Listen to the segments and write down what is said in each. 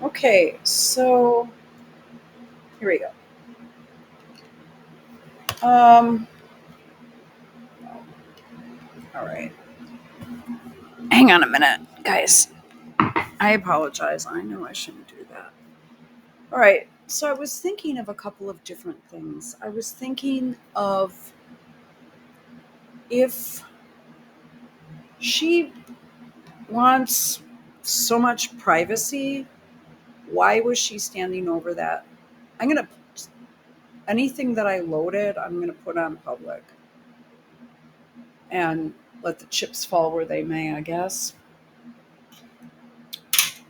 Okay, so here we go. Um, all right. Hang on a minute, guys. I apologize. I know I shouldn't do that. All right. So I was thinking of a couple of different things. I was thinking of if she wants so much privacy, why was she standing over that? I'm going to, anything that I loaded, I'm going to put on public and let the chips fall where they may, I guess.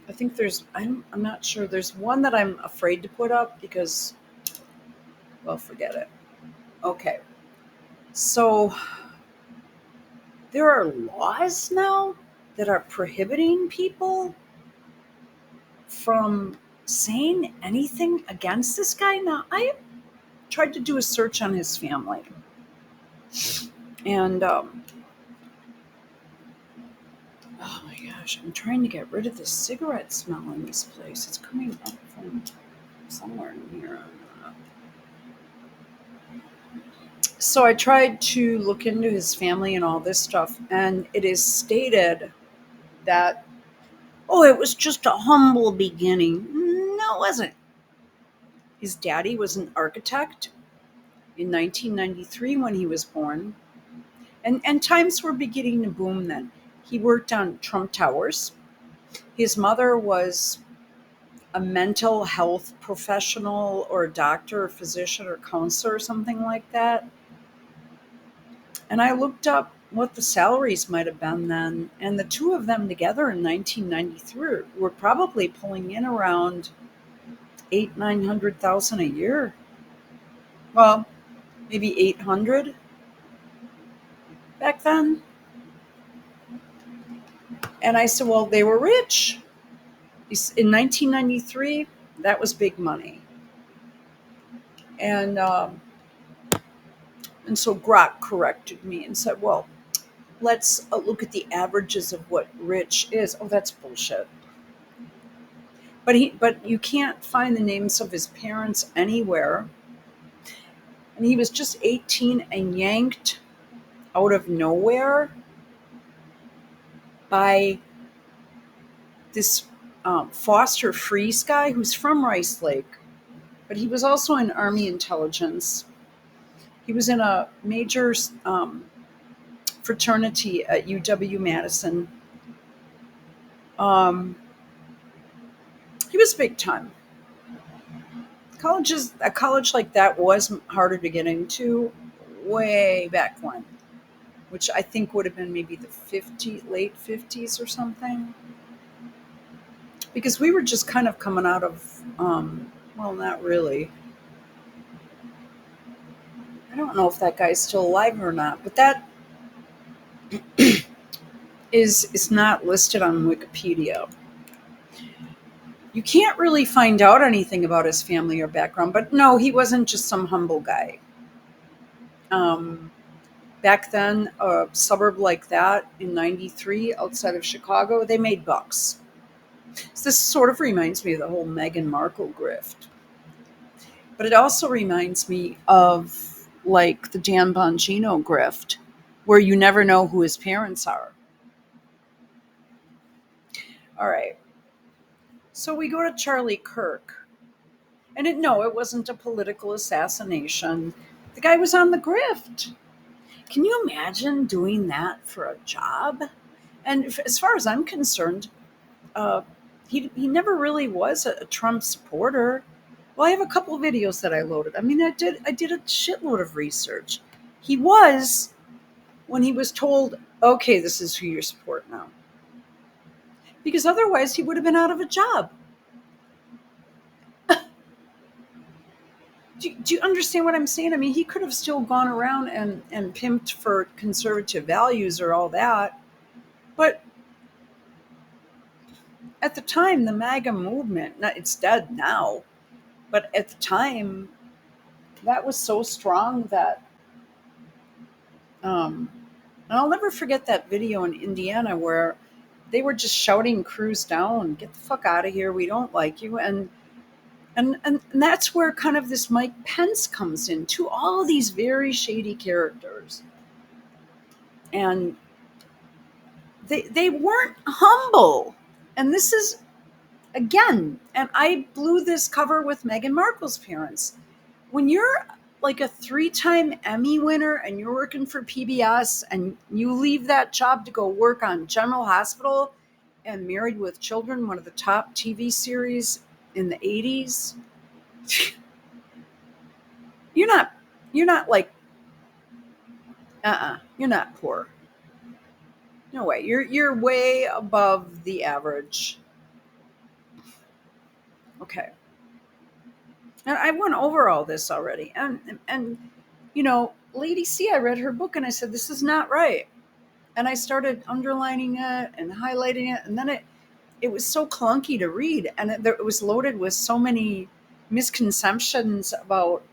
I think I'm not sure. There's one that I'm afraid to put up because, well, forget it. Okay. So there are laws now that are prohibiting people from saying anything against this guy. Now, I tried to do a search on his family, and oh my gosh, I'm trying to get rid of this cigarette smell in this place. It's coming up from somewhere in here. So I tried to look into his family and all this stuff, and it is stated that, oh, it was just a humble beginning. No, it wasn't. His daddy was an architect in 1993 when he was born, and times were beginning to boom then. He worked on Trump Towers. His mother was a mental health professional or a doctor or physician or counselor or something like that. And I looked up what the salaries might have been then, and the two of them together in 1993 were probably pulling in around 900,000 a year. Well, maybe 800 back then. And I said, well, they were rich. In 1993, that was big money. And and so Grok corrected me and said, well, let's look at the averages of what rich is. Oh, that's bullshit. But you can't find the names of his parents anywhere. And he was just 18 and yanked out of nowhere by this Foster Freeze guy who's from Rice Lake, but he was also in Army intelligence. He was in a major fraternity at UW Madison. Um, he was big time. Colleges, a college like that was harder to get into way back when, which I think would have been maybe the late 50s or something. Because we were just kind of coming out of, well, not really. I don't know if that guy's still alive or not, but that is not listed on Wikipedia. You can't really find out anything about his family or background, but no, he wasn't just some humble guy. Um, Back then, a suburb like that in 93 outside of Chicago, they made bucks. So this sort of reminds me of the whole Meghan Markle grift. But it also reminds me of like the Dan Bongino grift, where you never know who his parents are. All right. So we go to Charlie Kirk. And no, it wasn't a political assassination. The guy was on the grift. Can you imagine doing that for a job? And as far as I'm concerned, uh, he never really was a Trump supporter. Well, I have a couple of videos that I loaded. I mean, I did a shitload of research. He was when he was told, "Okay, this is who you support now," because otherwise he would have been out of a job. Do you understand what I'm saying? I mean, he could have still gone around and pimped for conservative values or all that, but at the time, the MAGA movement, it's dead now, but at the time, that was so strong that, um, and I'll never forget that video in Indiana where they were just shouting crews down, get the fuck out of here, we don't like you. And that's where kind of this Mike Pence comes in to all these very shady characters. And they weren't humble. And this is, again, and I blew this cover with Meghan Markle's parents. When you're like a 3-time Emmy winner and you're working for PBS and you leave that job to go work on General Hospital and Married with Children, one of the top TV series in the 80s, you're not you're not like you're not poor. No way. You're way above the average. Okay. And I went over all this already. And Lady C, I read her book and I said this is not right. And I started underlining it and highlighting it, and then it was so clunky to read, and it was loaded with so many misconceptions about.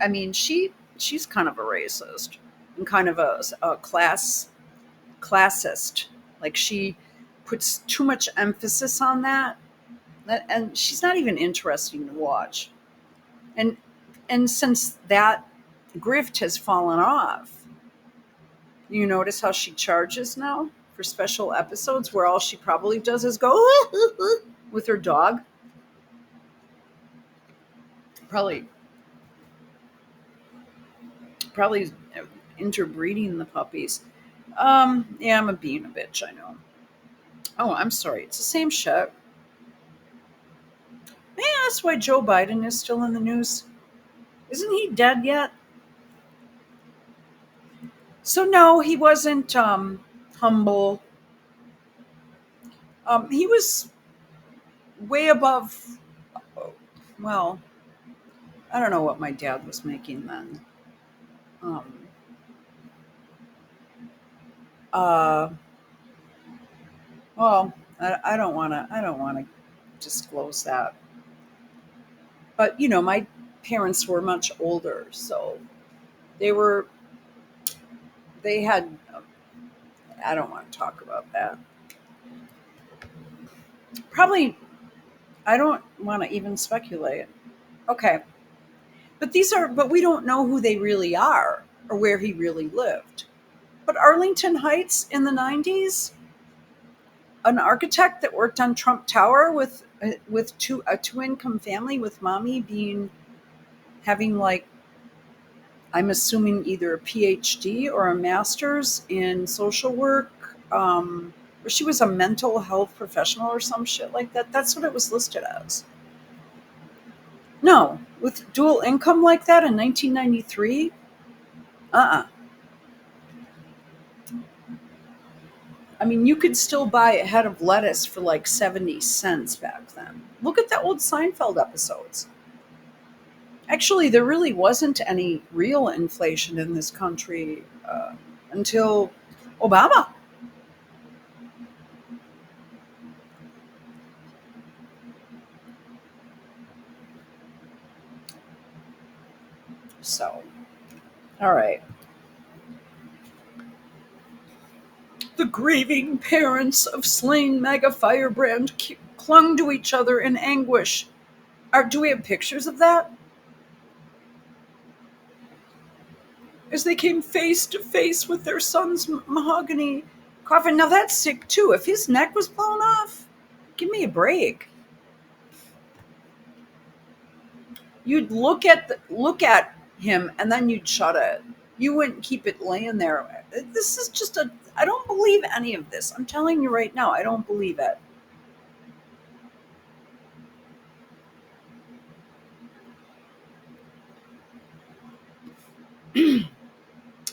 I mean, she's kind of a racist and kind of a classist. Like she puts too much emphasis on that, and she's not even interesting to watch. And since that grift has fallen off, you notice how she charges now for special episodes where all she probably does is go with her dog. Probably, probably interbreeding the puppies. Yeah, I'm being a bitch. I know. Oh, I'm sorry. It's the same shit. Yeah, that's why Joe Biden is still in the news. Isn't he dead yet? So no, he wasn't humble. He was way above. Well, I don't know what my dad was making then. Um, uh, well, I don't want to. I don't want to disclose that. But my parents were much older, so they were. They had. I don't want to talk about that. Probably. I don't want to even speculate. Okay, but these are. But we don't know who they really are or where he really lived. But Arlington Heights in the '90s, an architect that worked on Trump Tower with two income family with mommy being having like I'm assuming either a PhD or a master's in social work, or she was a mental health professional or some shit like that. That's what it was listed as. No, with dual income like that in 1993, uh-uh. I mean, you could still buy a head of lettuce for like 70 cents back then. Look at the old Seinfeld episodes. Actually, there really wasn't any real inflation in this country until Obama. So, all right. The grieving parents of slain Mega Firebrand clung to each other in anguish. Do we have pictures of that? As they came face to face with their son's mahogany coffin. Now that's sick too. If his neck was blown off, give me a break. You'd look at him and then you'd shut it. You wouldn't keep it laying there. This is just a. I don't believe any of this. I'm telling you right now, I don't believe it.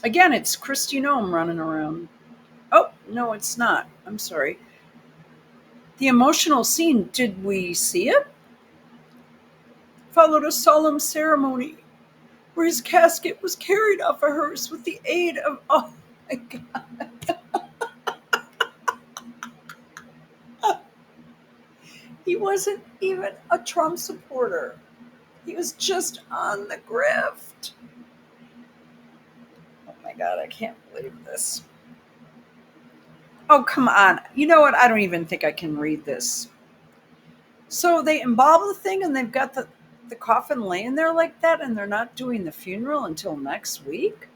Again, it's Christy Nome running around. Oh, no, it's not. I'm sorry. The emotional scene, did we see it? Followed a solemn ceremony where his casket was carried off a hearse with the aid of. Oh my God. He wasn't even a Trump supporter, he was just on the grift. Oh my God, I can't believe this. Oh, come on. You know what? I don't even think I can read this. So they embalm the thing and they've got the coffin laying there like that, and they're not doing the funeral until next week?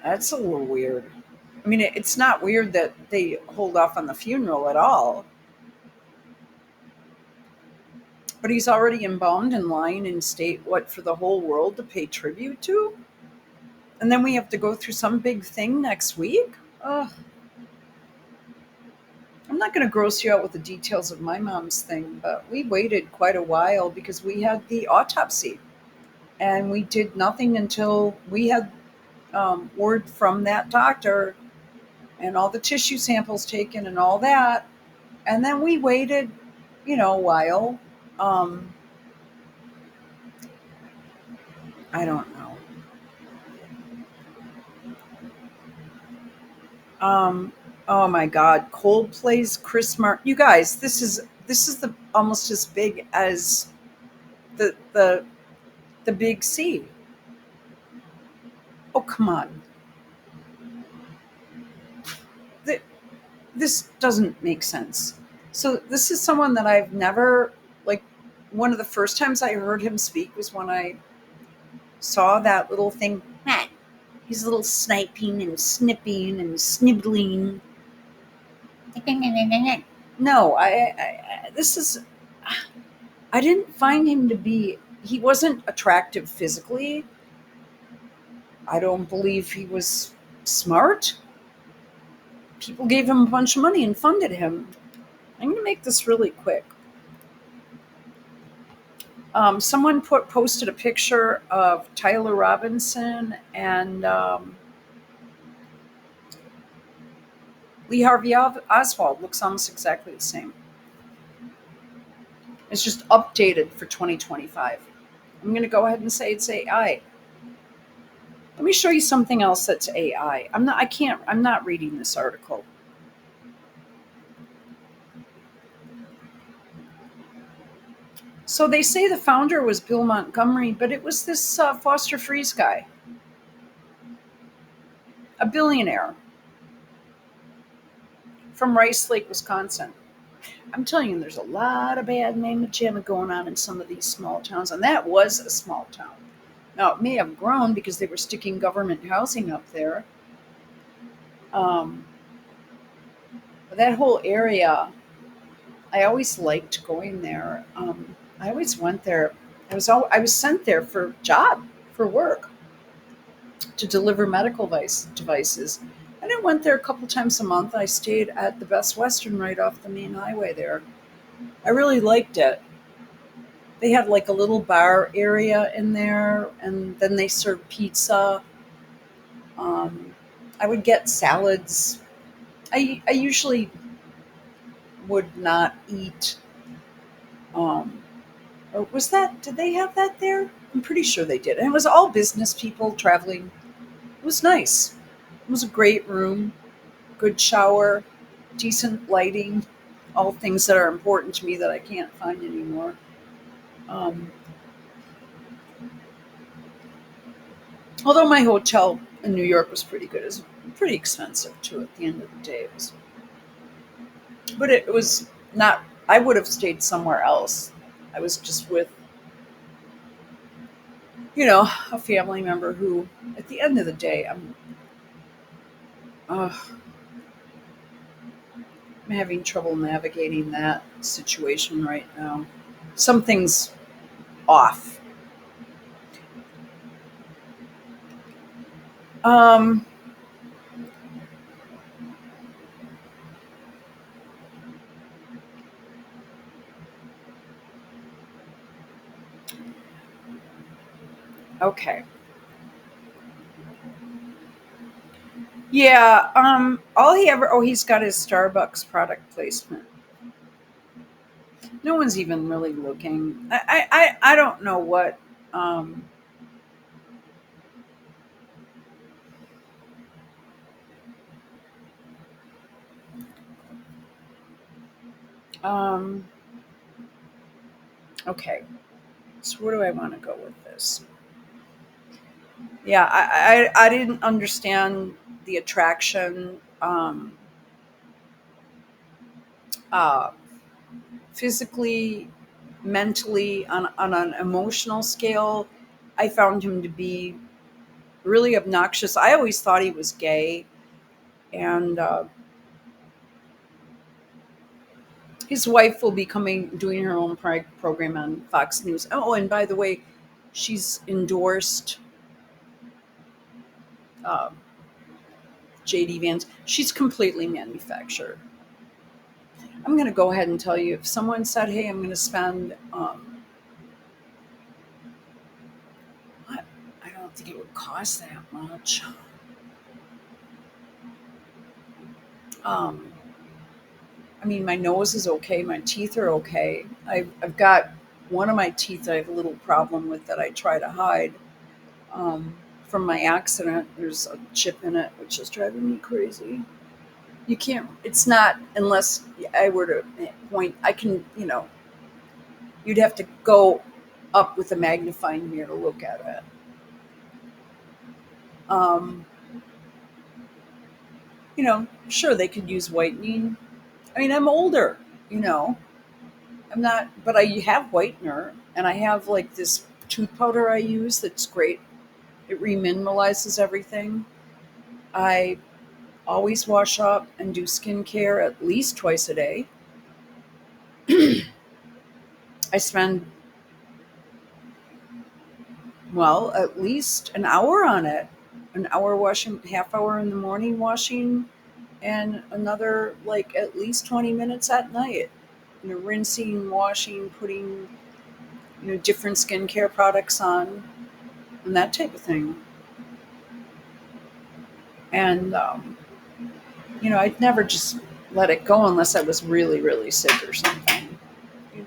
That's a little weird. I mean, it's not weird that they hold off on the funeral at all, but he's already embalmed and lying in state, what, for the whole world to pay tribute to? And then we have to go through some big thing next week? Ugh. I'm not going to gross you out with the details of my mom's thing, but we waited quite a while because we had the autopsy and we did nothing until we had word from that doctor and all the tissue samples taken and all that. And then we waited, a while. Um, I don't know. Um, oh my God, Coldplay's Chris Martin. You guys, this is the almost as big as the big C. Oh, come on. Th- this doesn't make sense. So this is someone that I've never, like, one of the first times I heard him speak was when I saw that little thing. He's a little sniping and snipping and snibbling. No, this is, I didn't find him to be, he wasn't attractive physically. I don't believe he was smart. People gave him a bunch of money and funded him. I'm going to make this really quick. Someone posted a picture of Tyler Robinson and Lee Harvey Oswald. Looks almost exactly the same. It's just updated for 2025. I'm going to go ahead and say it's AI. Let me show you something else that's AI. I'm not reading this article. So they say the founder was Bill Montgomery, but it was this Foster Freeze guy, a billionaire from Rice Lake, Wisconsin. I'm telling you, there's a lot of bad name jam going on in some of these small towns, and that was a small town. Now, it may have grown because they were sticking government housing up there. Um, but that whole area, I always liked going there. I always went there. I was sent there for job, for work, to deliver medical devices. And I went there a couple times a month. I stayed at the Best Western right off the main highway there. I really liked it. They had like a little bar area in there, and then they served pizza. Um, I would get salads. I usually would not eat. Um, or was that? Did they have that there? I'm pretty sure they did. And it was all business people traveling. It was nice. It was a great room, good shower, decent lighting, all things that are important to me that I can't find anymore. Um, Although my hotel in New York was pretty good, it was pretty expensive too. At the end of the day, but it was not. I would have stayed somewhere else. I was just with, a family member who, at the end of the day, uh, I'm having trouble navigating that situation right now. Something's off. Um, okay. Yeah. All he ever. Oh, he's got his Starbucks product placement. No one's even really looking. I don't know what. Um, um, okay. So where do I want to go with this? Yeah, I didn't understand the attraction, uh, physically, mentally, on an emotional scale. I found him to be really obnoxious. I always thought he was gay, and his wife will be coming doing her own program on Fox News. Oh, and by the way, she's endorsed uh, JD Vance. She's completely manufactured. I'm going to go ahead and tell you, if someone said, "Hey, I'm going to spend," I, I don't think it would cost that much. Um, I mean, my nose is okay. My teeth are okay. I've got one of my teeth I have a little problem with that I try to hide, um, from my accident. There's a chip in it, which is driving me crazy. You can't, it's not, unless I were to point, I can, you'd have to go up with a magnifying mirror to look at it. Um, sure, they could use whitening. I mean, I'm older, you know, I'm not, but I have whitener, and I have like this tooth powder I use that's great. It remineralizes everything. I always wash up and do skincare at least twice a day. I spend, well, at least an hour on it. An hour washing, half hour in the morning washing, and another like at least 20 minutes at night. Rinsing, washing, putting, different skincare products on, and that type of thing. And, I'd never just let it go unless I was really, really sick or something, you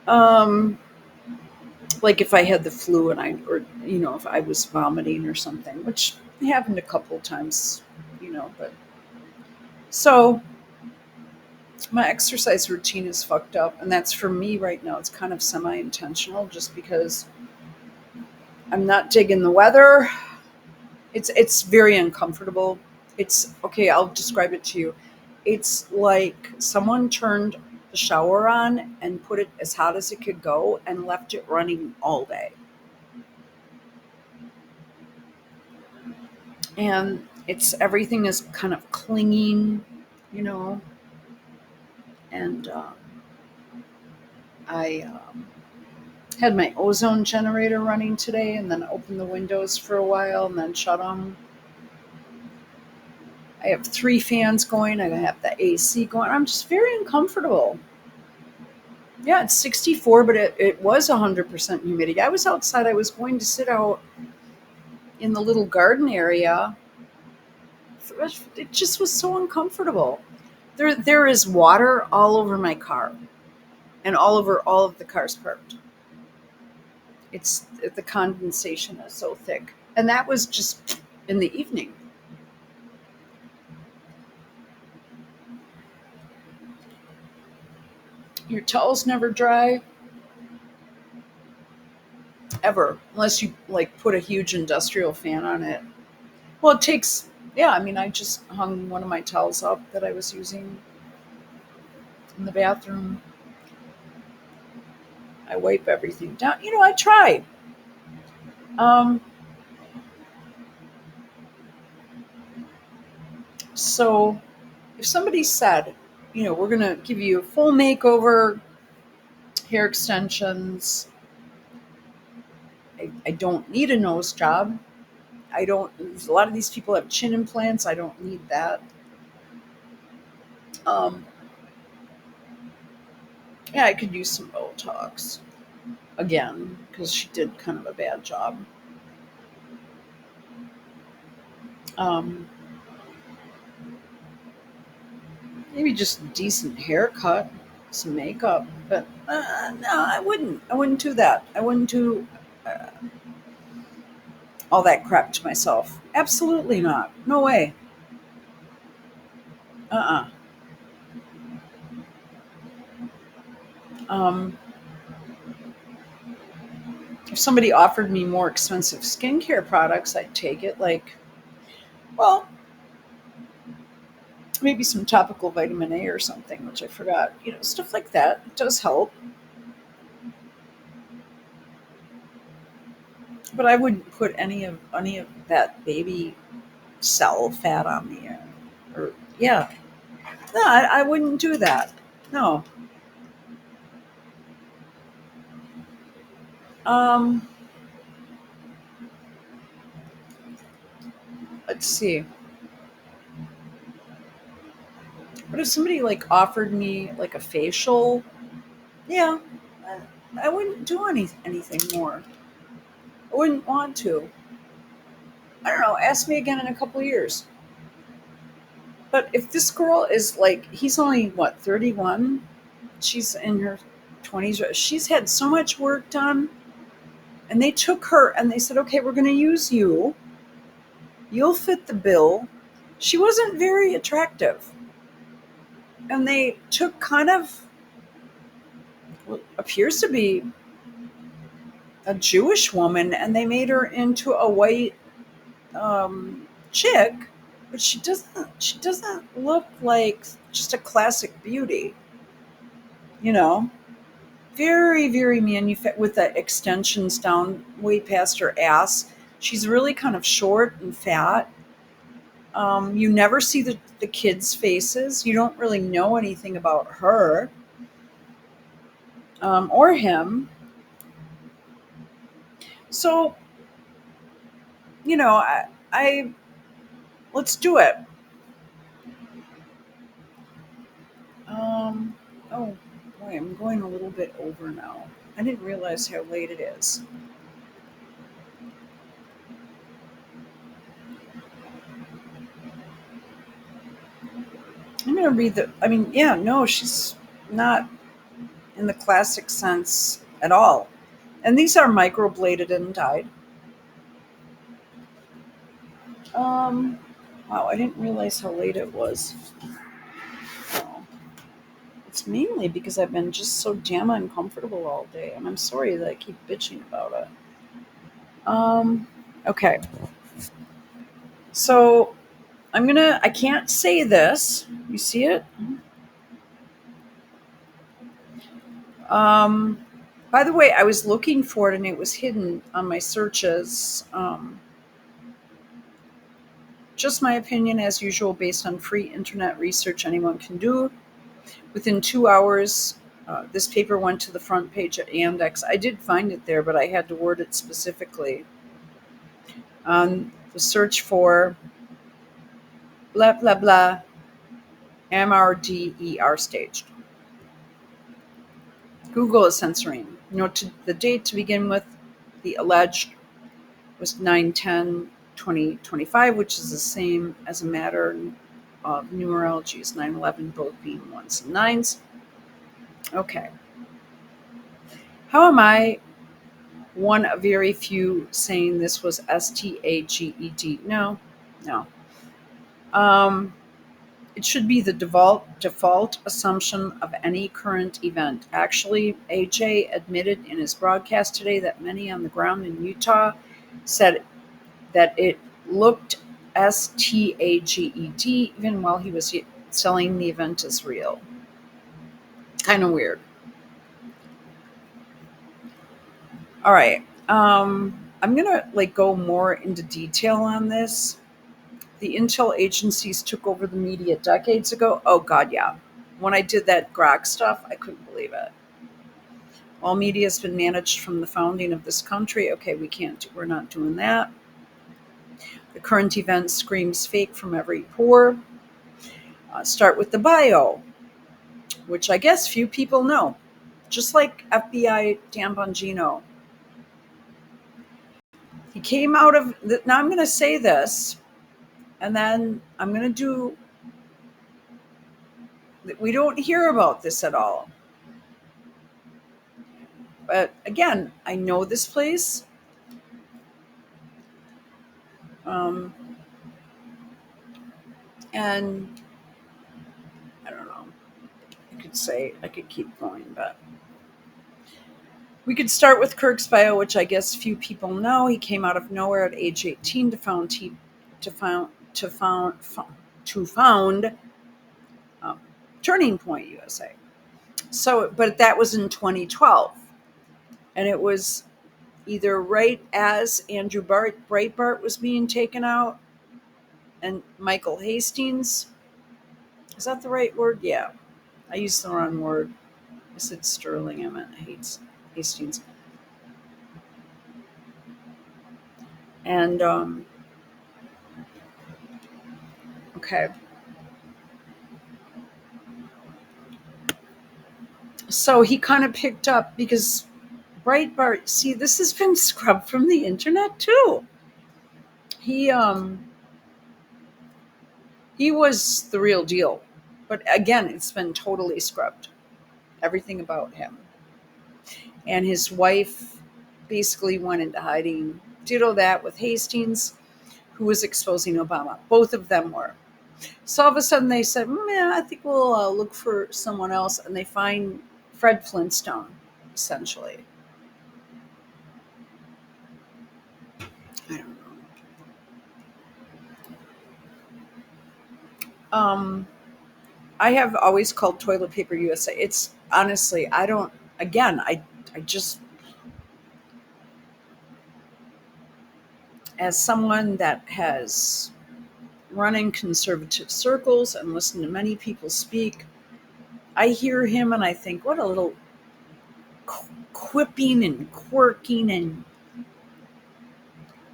know. Um, like if I had the flu and if I was vomiting or something, which happened a couple of times, but so my exercise routine is fucked up. And that's for me right now. It's kind of semi intentional just because I'm not digging the weather. It's very uncomfortable. It's okay, I'll describe it to you. It's like someone turned the shower on and put it as hot as it could go and left it running all day. And it's everything is kind of clinging, you know. And I had my ozone generator running today, and then opened the windows for a while and then shut them. I have three fans going. I have the AC going. I'm just very uncomfortable. Yeah, it's 64, but it was 100% humidity. I was outside. I was going to sit out in the little garden area. It just was so uncomfortable. There is water all over my car and all over all of the cars parked. It's the condensation is so thick, and that was just in the evening. Your towels never dry ever unless you like put a huge industrial fan on it. Well, it takes, yeah, I mean, I just hung one of my towels up that I was using in the bathroom. I wipe everything down. I try. Um, so if somebody said, we're going to give you a full makeover, hair extensions, I don't need a nose job. I don't, a lot of these people have chin implants. I don't need that. Um, yeah, I could use some Botox again because she did kind of a bad job. Um, Maybe just a decent haircut, some makeup, but no, I wouldn't. I wouldn't do that. I wouldn't do uh, all that crap to myself. Absolutely not. No way. Uh. Um, if somebody offered me more expensive skincare products, I'd take it. Like, well, maybe some topical vitamin A or something, which I forgot. Stuff like that. It does help. But I wouldn't put any of that baby cell fat on me. Or yeah, no, I wouldn't do that. No. Um, let's see. What if somebody like offered me like a facial? Yeah, I, I wouldn't do anything more. I wouldn't want to. I don't know. Ask me again in a couple years. But if this girl is like, he's only what, 31? She's in her 20s. She's had so much work done, and they took her and they said, okay, we're going to use you. You'll fit the bill. She wasn't very attractive. And they took kind of what appears to be a Jewish woman and they made her into a white chick, but she doesn't look like just a classic beauty, you know. Very, very with the extensions down way past her ass. She's really kind of short and fat. You never see the kids' faces. You don't really know anything about her or him. So, I let's do it. Um, oh, boy, I'm going a little bit over now. I didn't realize how late it is. I'm going to read the. I mean, yeah, no, she's not in the classic sense at all. And these are microbladed and dyed. Um, wow, I didn't realize how late it was. Oh, it's mainly because I've been just so damn uncomfortable all day, and I'm sorry that I keep bitching about it. Okay, so I can't say this. You see it? Um, by the way, I was looking for it and it was hidden on my searches. Just my opinion, as usual, based on free internet research anyone can do. Within 2 hours, this paper went to the front page at Yandex. I did find it there, but I had to word it specifically. The search for blah, blah, blah, MRDER staged. Google is censoring. The date to begin with, the alleged was 9/10/2025, which is the same as a matter of numerologies, 9/11, both being ones and nines. Okay. How am I one of very few saying this was STAGED? No, no. Um, it should be the default assumption of any current event. Actually, AJ admitted in his broadcast today that many on the ground in Utah said that it looked STAGED even while he was selling the event as real. Kind of weird. All right. I'm gonna like go more into detail on this. The intel agencies took over the media decades ago. Oh God, yeah. When I did that Grok stuff, I couldn't believe it. All media has been managed from the founding of this country. Okay, we're not doing that. The current event screams fake from every pore. Start with the bio, which I guess few people know. Just like FBI Dan Bongino. He came out of, now I'm going to say this, and then I'm going to do, we don't hear about this at all. But again, I know this place. Um, and I don't know. I could keep going, but We could start with Kirk's bio, which I guess few people know. He came out of nowhere at age 18 to found to found to found um, Turning Point USA. So, but that was in 2012, and it was either right as Breitbart was being taken out, and Michael Hastings. Is that the right word? Yeah, I used the wrong word. I said Sterling. I meant Hastings. And okay, so he kind of picked up because Breitbart. See, this has been scrubbed from the internet too. He um he was the real deal, but again, it's been totally scrubbed. Everything about him and his wife basically went into hiding. Ditto that with Hastings, who was exposing Obama. Both of them were. So all of a sudden they said, yeah, I think we'll look for someone else. And they find Fred Flintstone, essentially. I don't know. I have always called Toilet Paper USA. It's honestly, I don't, again, I just, as someone that has run in conservative circles and listened to many people speak, I hear him and I think, what a little quipping and quirking. And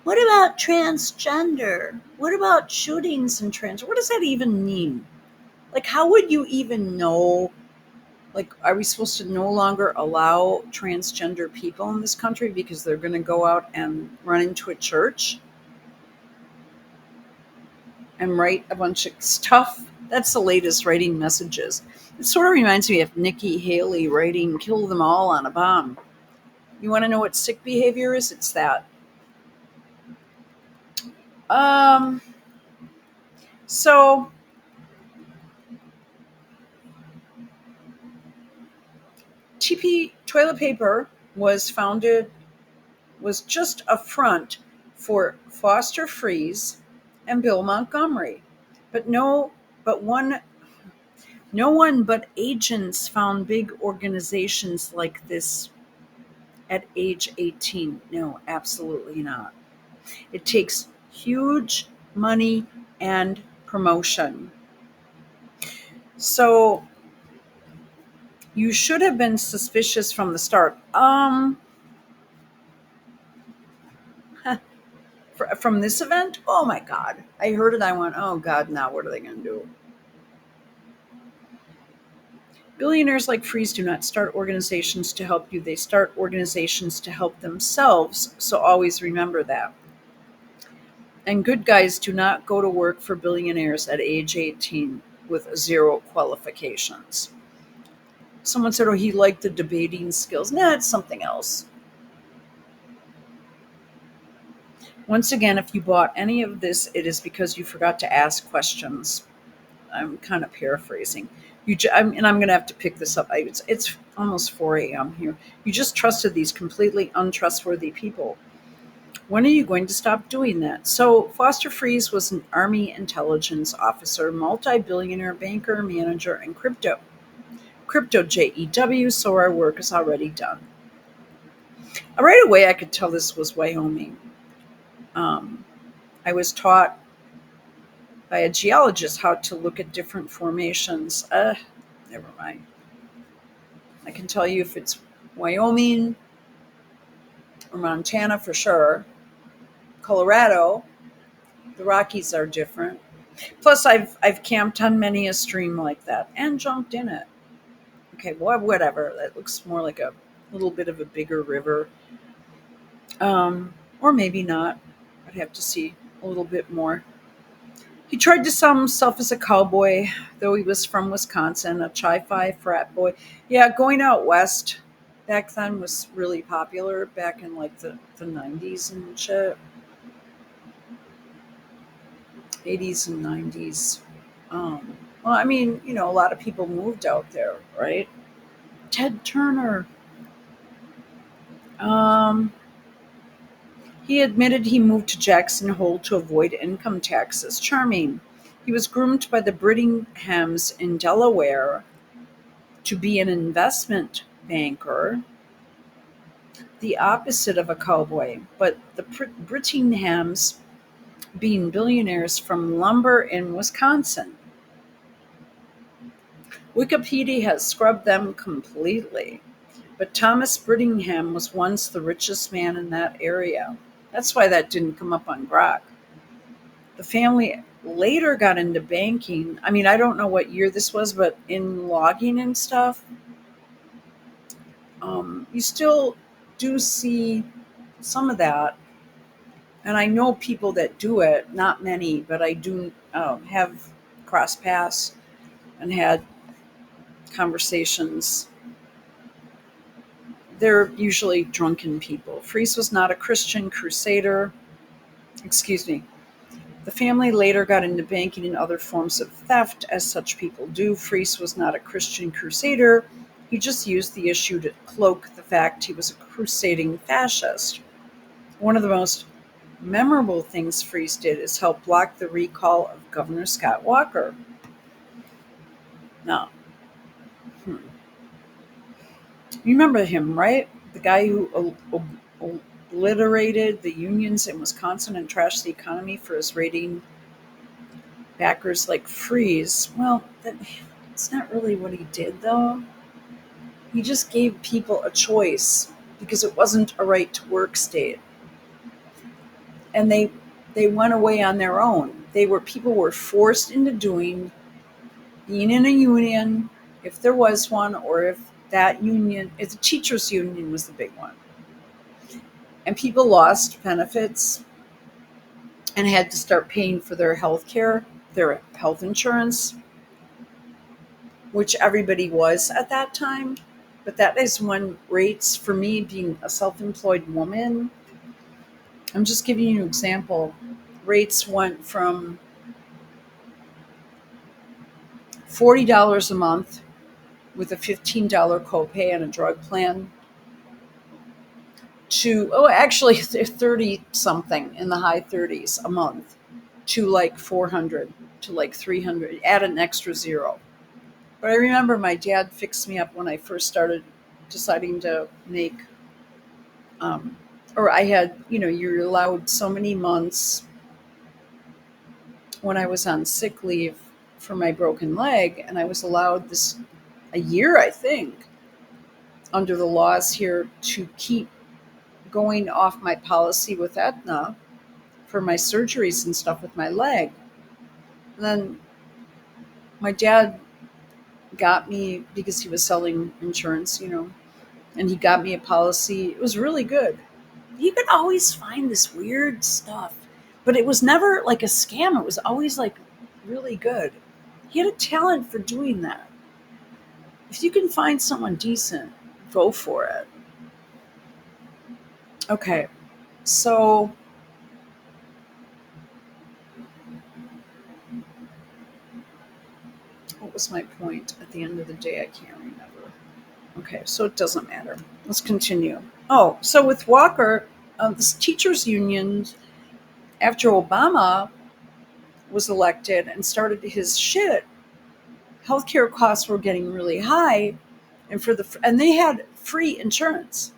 what about transgender? What about shootings and trans? What does that even mean? Like, how would you even know? Like, are we supposed to no longer allow transgender people in this country because they're going to go out and run into a church and write a bunch of stuff? That's the latest writing messages. It sort of reminds me of Nikki Haley writing "Kill Them All" on a bomb. You want to know what sick behavior is? It's that. Um, so TP Toilet Paper was just a front for Foster Friess and Bill Montgomery. But but no one but agents found big organizations like this at age 18. No, absolutely not. It takes huge money and promotion. So you should have been suspicious from the start. From this event, oh my God. I heard it. I went, oh God, now what are they going to do? Billionaires like Friess do not start organizations to help you. They start organizations to help themselves. So always remember that. And good guys do not go to work for billionaires at age 18 with zero qualifications. Someone said, oh, he liked the debating skills. Nah, it's something else. Once again, if you bought any of this, it is because you forgot to ask questions. I'm kind of paraphrasing. And I'm going to have to pick this up. It's almost 4 a.m. here. You just trusted these completely untrustworthy people. When are you going to stop doing that? So, Foster Friess was an Army intelligence officer, multi-billionaire banker, manager, and crypto JEW. So our work is already done. Right away, I could tell this was Wyoming. Um, I was taught by a geologist how to look at different formations. Never mind. I can tell you if it's Wyoming or Montana for sure. Colorado, the Rockies are different. Plus, I've camped on many a stream like that and jumped in it. Okay, well, whatever. That looks more like a little bit of a bigger river, or maybe not. I'd have to see a little bit more. He tried to sell himself as a cowboy, though he was from Wisconsin, a Chi-Fi frat boy. Yeah, going out west back then was really popular back in like the 90s and shit. 80s and 90s. Well, I mean, a lot of people moved out there, right? Ted Turner. Um, he admitted he moved to Jackson Hole to avoid income taxes. Charming. He was groomed by the Brittinghams in Delaware to be an investment banker, the opposite of a cowboy. But the Brittinghams being billionaires from lumber in Wisconsin. Wikipedia has scrubbed them completely. But Thomas Brittingham was once the richest man in that area. That's why that didn't come up on Grok. The family later got into banking. I mean, I don't know what year this was, but in logging and stuff, you still do see some of that. And I know people that do it, not many, but I do have cross paths and had conversations. They're usually drunken people. Fries was not a Christian crusader. Excuse me. The family later got into banking and other forms of theft, as such people do. Fries was not a Christian crusader. He just used the issue to cloak the fact he was a crusading fascist. One of the most memorable things Fries did is help block the recall of Governor Scott Walker. Now, hmm, you remember him, right? The guy who obliterated the unions in Wisconsin and trashed the economy for his raiding backers like Fries. Well, that's not really what he did, though. He just gave people a choice because it wasn't a right to work state, and they went away on their own. People were forced into being in a union, if there was one, or if the teachers union was the big one, and people lost benefits and had to start paying for their health care, their health insurance, which everybody was at that time. But that is when rates, for me being a self employed woman, I'm just giving you an example, rates went from $40 a month with a $15 copay and a drug plan to, oh, actually 30 something in the high 30s a month to like 400 to like 300, add an extra zero. But I remember my dad fixed me up when I first started deciding to make, um, or I had, you're allowed so many months when I was on sick leave for my broken leg, and I was allowed a year, I think, under the laws here to keep going off my policy with Aetna for my surgeries and stuff with my leg. And then my dad got me, because he was selling insurance, and he got me a policy. It was really good. You could always find this weird stuff, but it was never like a scam. It was always like really good. He had a talent for doing that. If you can find someone decent, go for it. Okay, so what was my point at the end of the day? I can't remember. Okay, so it doesn't matter. Let's continue. Oh, so with Walker, this teachers' union, after Obama was elected and started his shit, healthcare costs were getting really high, and they had free insurance.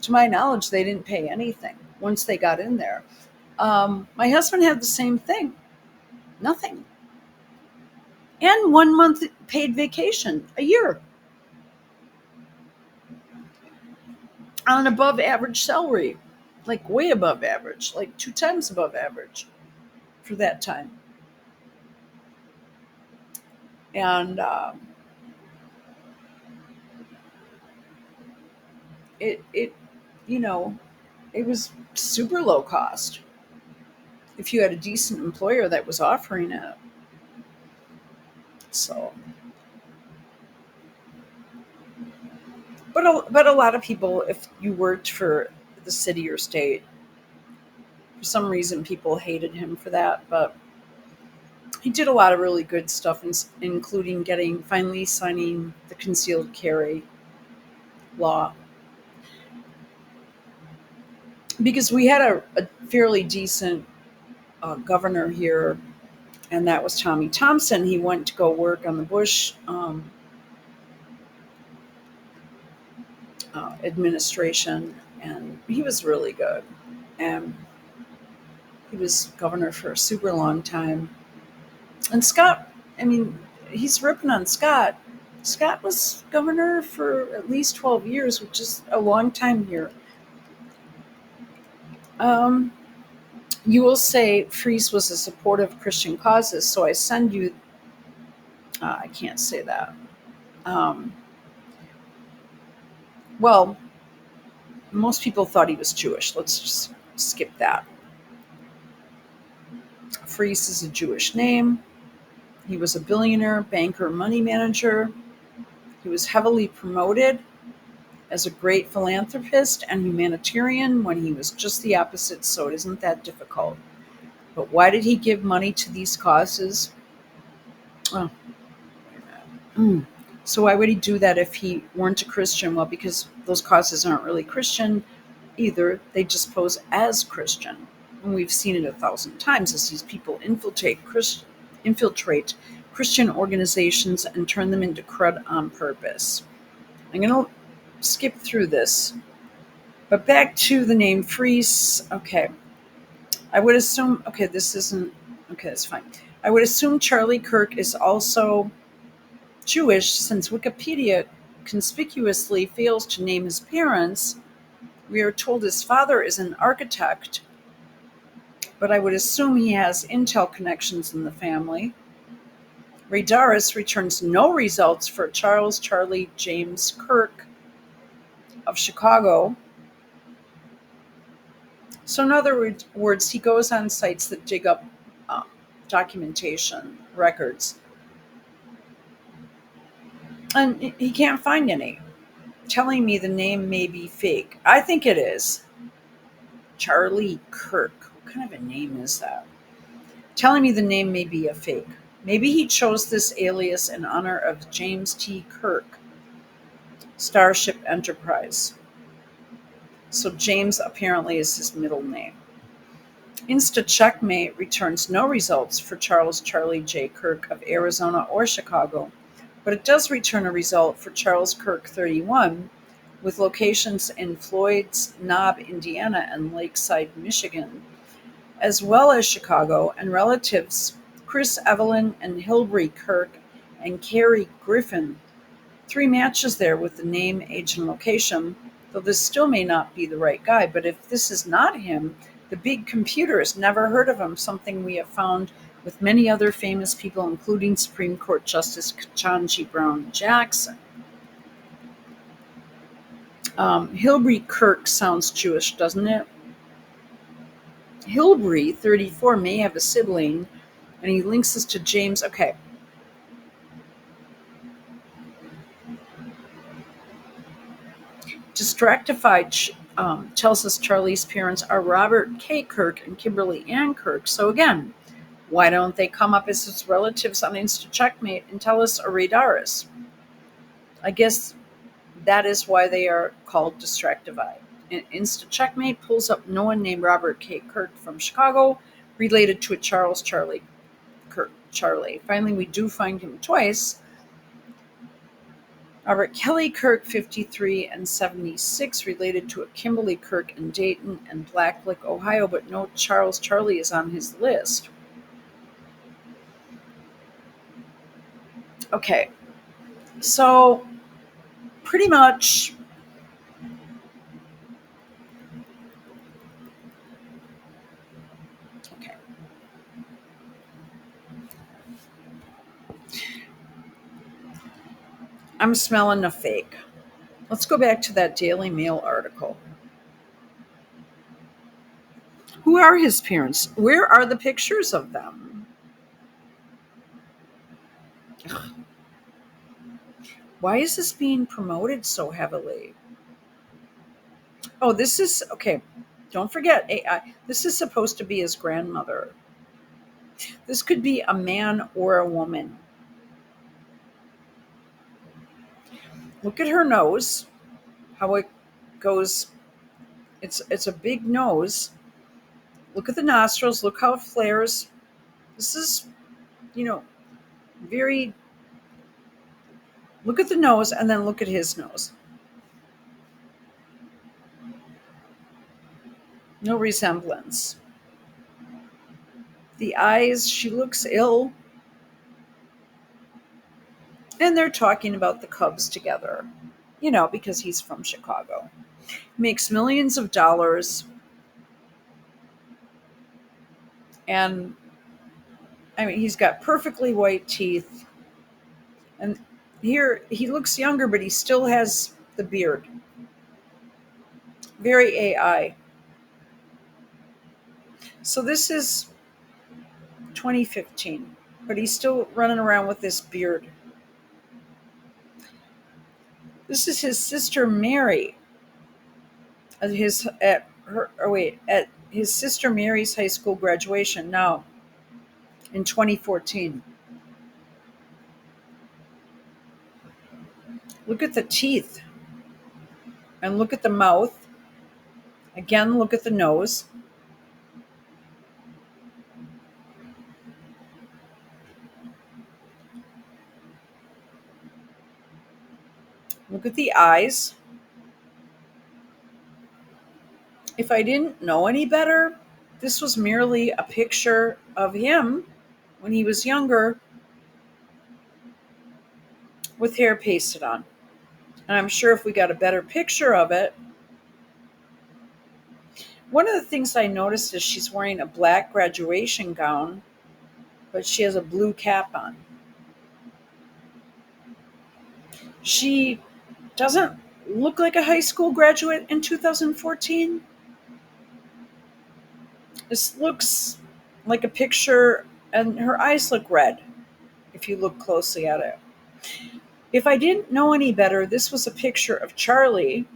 To my knowledge, they didn't pay anything once they got in there. My husband had the same thing, nothing, and 1 month paid vacation a year on above average salary, like way above average, like 2 times above average for that time. And it you know it was super low cost if you had a decent employer that was offering it. So, but a lot of people, if you worked for the city or state, for some reason people hated him for that. But he did a lot of really good stuff, including finally signing the concealed carry law. because we had a fairly decent governor here, and that was Tommy Thompson. He went to go work on the Bush administration, and he was really good. And he was governor for a super long time. And Scott, I mean, he's ripping on Scott. Scott was governor for at least 12 years, which is a long time here. Um, you will say Freese was a supporter of Christian causes, so I send you, I can't say that. Um, well, most people thought he was Jewish. Let's just skip that. Freese is a Jewish name. He was a billionaire, banker, money manager. He was heavily promoted as a great philanthropist and humanitarian when he was just the opposite, so it isn't that difficult. But why did he give money to these causes? Oh, mm. So why would he do that if he weren't a Christian? Well, because those causes aren't really Christian either. They just pose as Christian. And we've seen it 1,000 times as these people infiltrate Christian organizations and turn them into crud on purpose. I'm going to skip through this. But back to the name Freese. Okay. I would assume, okay, this isn't, okay, that's fine. I would assume Charlie Kirk is also Jewish since Wikipedia conspicuously fails to name his parents. We are told his father is an architect, but I would assume he has Intel connections in the family. Radaris returns no results for Charles Charlie James Kirk of Chicago. So, in other words, he goes on sites that dig up uh, documentation, records, and he can't find any, telling me the name may be fake. I think it is. Charlie Kirk. What kind of a name is that? Telling me the name may be a fake. Maybe he chose this alias in honor of James T. Kirk, Starship Enterprise. So James apparently is his middle name. Insta Checkmate returns no results for Charles Charlie J. Kirk of Arizona or Chicago, but it does return a result for Charles Kirk 31, with locations in Floyd's Knob, Indiana, and Lakeside, Michigan, as well as Chicago, and relatives Chris Evelyn and Hilbrey Kirk and Carrie Griffin. 3 matches there with the name, age, and location, though this still may not be the right guy. But if this is not him, the big computer has never heard of him, something we have found with many other famous people, including Supreme Court Justice Ketanji Brown Jackson. Hilbrey Kirk sounds Jewish, doesn't it? Hilbrey, 34, may have a sibling, and he links this to James. Okay. Distractified tells us Charlie's parents are Robert K. Kirk and Kimberly Ann Kirk. So again, why don't they come up as his relatives on Insta Checkmate and tell us a Radaris? I guess that is why they are called Distractified. Insta Checkmate pulls up no one named Robert K. Kirk from Chicago related to a Charles Charlie Kirk Charlie. Finally, we do find him twice. Robert Kelly Kirk, 53 and 76, related to a Kimberly Kirk in Dayton and Blacklick, Ohio, but no Charles Charlie is on his list. Okay, so pretty much okay. I'm smelling a fake. Let's go back to that Daily Mail article. Who are his parents? Where are the pictures of them? Why is this being promoted so heavily? Oh, this is okay. Don't forget AI. This is supposed to be his grandmother. This could be a man or a woman. Look at her nose, how it goes It's a big nose. Look at the nostrils. Look how it flares. This is, you know, very. Look at the nose and then look at his nose. No resemblance. The eyes, she looks ill. And they're talking about the Cubs together, because he's from Chicago. Makes millions of dollars. And I mean, he's got perfectly white teeth. And here he looks younger, but he still has the beard. Very AI. So this is 2015, but he's still running around with this beard. This is his sister Mary. At his sister Mary's high school graduation now in 2014. Look at the teeth and look at the mouth. Again, look at the nose. Look at the eyes. If I didn't know any better, this was merely a picture of him when he was younger with hair pasted on. And I'm sure if we got a better picture of it, one of the things I noticed is she's wearing a black graduation gown, but she has a blue cap on. She doesn't look like a high school graduate in 2014. This looks like a picture, and her eyes look red if you look closely at it. If I didn't know any better, this was a picture of Charlie.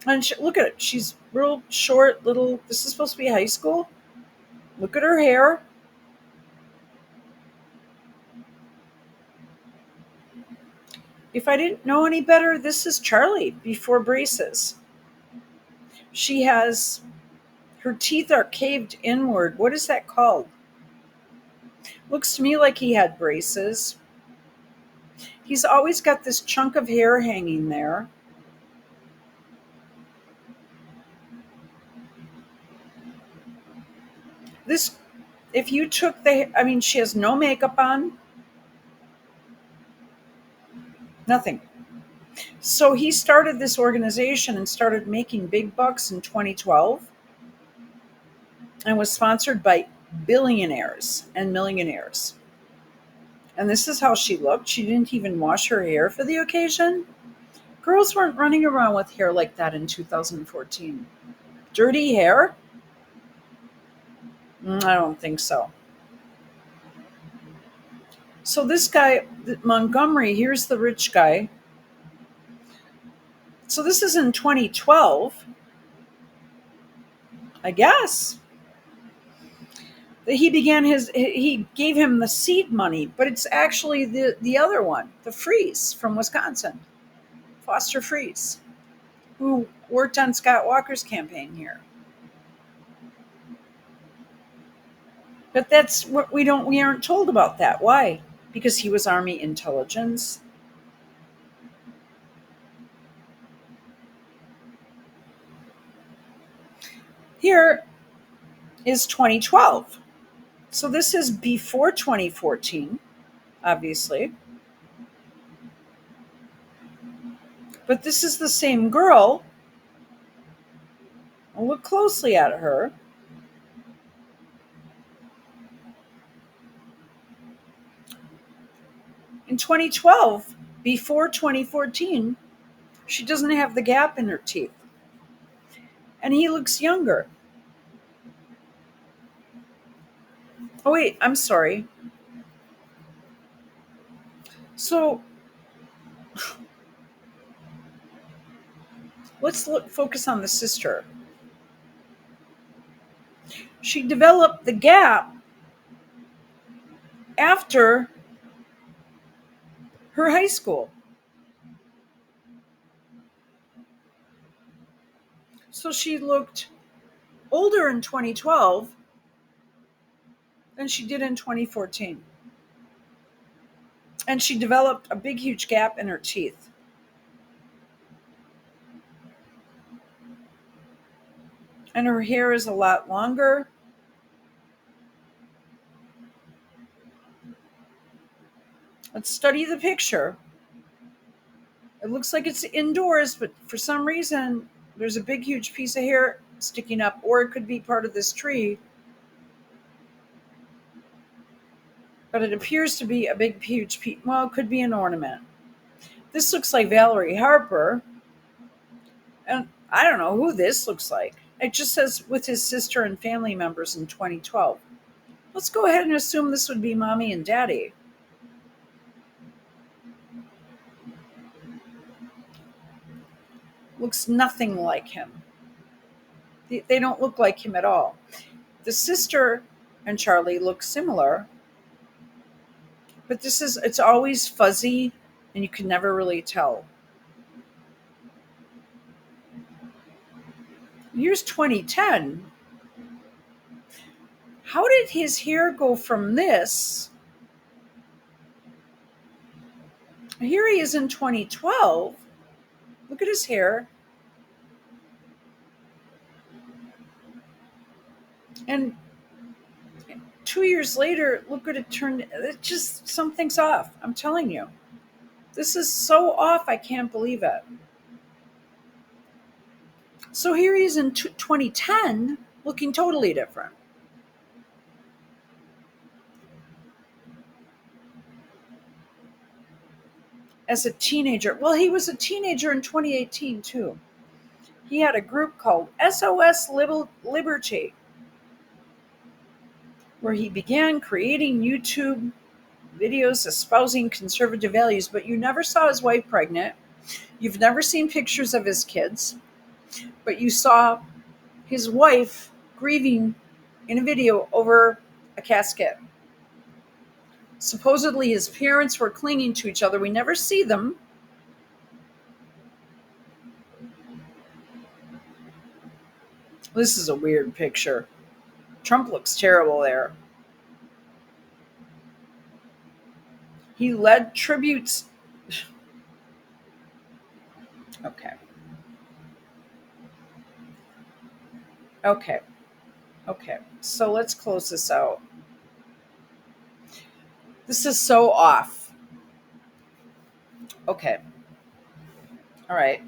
And look at it. She's real short, little. This is supposed to be high school. Look at her hair. If I didn't know any better, this is Charlie before braces. She has, her teeth are caved inward. What is that called? Looks to me like he had braces. He's always got this chunk of hair hanging there. This, if you took she has no makeup on, nothing. So he started this organization and started making big bucks in 2012 and was sponsored by billionaires and millionaires. And this is how she looked. She didn't even wash her hair for the occasion. Girls weren't running around with hair like that in 2014. Dirty hair? I don't think so. So this guy, Montgomery, here's the rich guy. So this is in 2012, I guess. He gave him the seed money, but it's actually the other one, the Freeze from Wisconsin, Foster Freeze, who worked on Scott Walker's campaign here. But that's what we aren't told about that. Why? Because he was Army intelligence. Here is 2012. So this is before 2014, obviously. But this is the same girl. I'll look closely at her. In 2012, before 2014, she doesn't have the gap in her teeth. And he looks younger. Oh, wait, I'm sorry. So let's focus on the sister. She developed the gap after her high school. So she looked older in 2012 than she did in 2014. And she developed a big, huge gap in her teeth. And her hair is a lot longer. Let's study the picture. It looks like it's indoors, but for some reason, there's a big, huge piece of hair sticking up, or it could be part of this tree. But it appears to be a big, huge piece. Well, it could be an ornament. This looks like Valerie Harper. And I don't know who this looks like. It just says with his sister and family members in 2012. Let's go ahead and assume this would be mommy and daddy. Looks nothing like him. They don't look like him at all. The sister and Charlie look similar, but it's always fuzzy and you can never really tell. Here's 2010. How did his hair go from this? Here he is in 2012. Look at his hair. And 2 years later, look what it turned. It just, something's off. I'm telling you. This is so off, I can't believe it. So here he is in 2010, looking totally different. As a teenager. Well, he was a teenager in 2018 too. He had a group called SOS Liberty, where he began creating YouTube videos espousing conservative values, but you never saw his wife pregnant. You've never seen pictures of his kids, but you saw his wife grieving in a video over a casket. Supposedly his parents were clinging to each other. We never see them. This is a weird picture. Trump looks terrible there. He led tributes. Okay. Okay. Okay. So let's close this out. This is so off. Okay. All right.